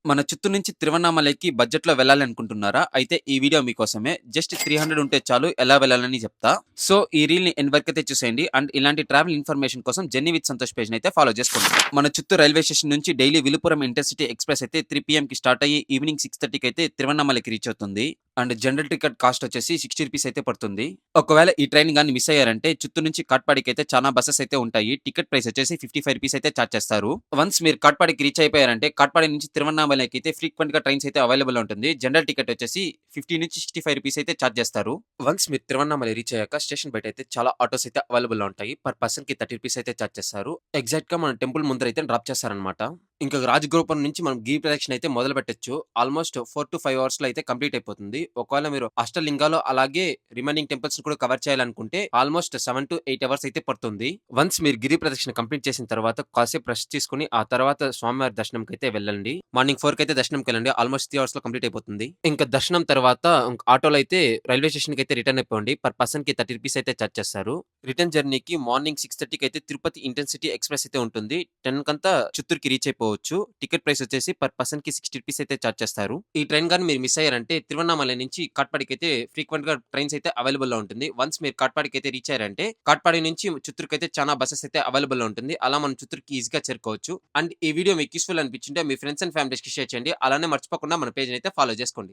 మన చిత్తూరు నుంచి తిరువన్నామలైకి బడ్జెట్‌లో వెళ్ళాలనుకుంటున్నారా? అయితే ఈ వీడియో మీకోసమే. జస్ట్ 300 ఉంటే చాలు ఎలా వెళ్ళాలని చెప్తా. సో, ఈ రీల్‌ని ఎండ్ వరకైతే చూసేయండి. అండ్ ఇలాంటి ట్రావెల్ ఇన్ఫర్మేషన్ కోసం 'జర్నీ విత్ సంతోష్' పేజ్‌నైతే ఫాలో చేసుకోండి. మన చిత్తూరు రైల్వే స్టేషన్ నుంచి డైలీ విలుపురం ఇంటర్సిటీ ఎక్స్‌ప్రెస్ అయితే 3 పీఎంకి స్టార్ట్ అయ్యి ఈవినింగ్ 6:30కి అయితే తిరువన్నామలైకి రీచ్ అవుతుంది. అండ్ జనరల్ టికెట్ కాస్ట్ వచ్చేసి 60 రూపీస్ అయితే పడుతుంది. ఒకవేళ ఈ ట్రైన్ గాని మిస్ అయ్యారంటే చిత్తూరు నుంచి కాట్పాడికి అయితే చాలా బసెస్ అయితే ఉంటాయి. టికెట్ ప్రైస్ వచ్చేసి 55 రూపీస్ అయితే చార్జ్ చేస్తారు. వన్స్ మీరు కాట్పాడికి రీచ్ అయిపోయారంటే కాట్పాడి నుంచి తిరువన్నామలైకి అయితే ఫ్రీక్వెంట్‌గా ట్రైన్స్ అయితే అవైలబుల్ ఉంటుంది. జనరల్ టికెట్ వచ్చేసి 50-65 రూపీస్ అయితే చార్జ్ చేస్తారు. వన్స్ మీరు తిరువన్నామలై రీచ్ అయ్యాక స్టేషన్ బయట అయితే చాలా ఆటోస్ అయితే అవైలబుల్‌లో ఉంటాయి. పర్ పర్సన్‌కి 30 రూపీస్ అయితే చార్జ్ చేస్తారు. ఎగ్జాక్ట్‌గా మన టెంపుల్ ముందర అయితే డ్రాప్ చేస్తారనమాట. ఇంకా రాజగోపురం నుంచి మనం గిరి ప్రదక్షిణ అయితే మొదలుపెట్టొచ్చు. ఆల్‌మోస్ట్ 4-5 అవర్స్‌లో అయితే కంప్లీట్ అయిపోతుంది. ఒకవేళ మీరు అష్టలింగాలు అలాగే రిమైనింగ్ టెంపుల్స్‌ని కూడా కవర్ చేయాలనుకుంటే ఆల్‌మోస్ట్ 7-8 అవర్స్ అయితే పడుతుంది. వన్స్ మీరు గిరి ప్రదక్షిణ కంప్లీట్ చేసిన తర్వాత కాసేపు రెస్ట్ తీసుకొని ఆ తర్వాత స్వామివారి దర్శనంకైతే వెళ్ళండి. మార్నింగ్ 4 అయితే దర్శనంకెళ్ళండి. ఆల్‌మోస్ట్ 3 అవర్స్‌లో కంప్లీట్ అయిపోతుంది. ఇంకా దర్శనం తర్వాత ఆటోలో అయితే రైల్వే స్టేషన్‌కి అయితే రిటర్న్ అయిపోండి. పర్ పర్సన్‌కి 30 రూపీస్ అయితే చార్జ్ చేస్తారు. రిటర్న్ జర్నీకి మార్నింగ్ 6:30కి అయితే తిరుపతి ఇంటర్సిటీ ఎక్స్‌ప్రెస్ అయితే ఉంటుంది. 10 కంతా చిత్తూరుకి రీచ్ అయిపోవచ్చు. టికెట్ ప్రైస్ వచ్చేసి పర్ పర్సన్‌కి 60 రూపీస్ అయితే చార్జ్ చేస్తారు. ఈ ట్రైన్ గాని మీరు మిస్ అయ్యారంటే తిరువన్నామలై నుంచి కాట్పాడికి అయితే ఫ్రీక్వెంట్‌గా ట్రైన్స్ అయితే అవైలబుల్‌లో ఉంటుంది. వన్స్ మీరు కాట్పాడికి అయితే రీచ్ అయ్యారంటే కాట్పాడి నుంచి చిత్తూరుకి అయితే చాలా బసెస్ అయితే అవైలబుల్‌లో ఉంటుంది. అలా మనం చిత్తూరుకి ఈజీగా చేరుకోవచ్చు. అండ్ ఈ వీడియో మీకు యూజ్‌ఫుల్ అనిపించింటే మీ ఫ్రెండ్స్ అండ్ ఫ్యామిలీస్‌కి షేర్ చేయండి. అలానే మర్చిపోకుండా మన పేజ్‌ని అయితే ఫాలో చేసుకోండి.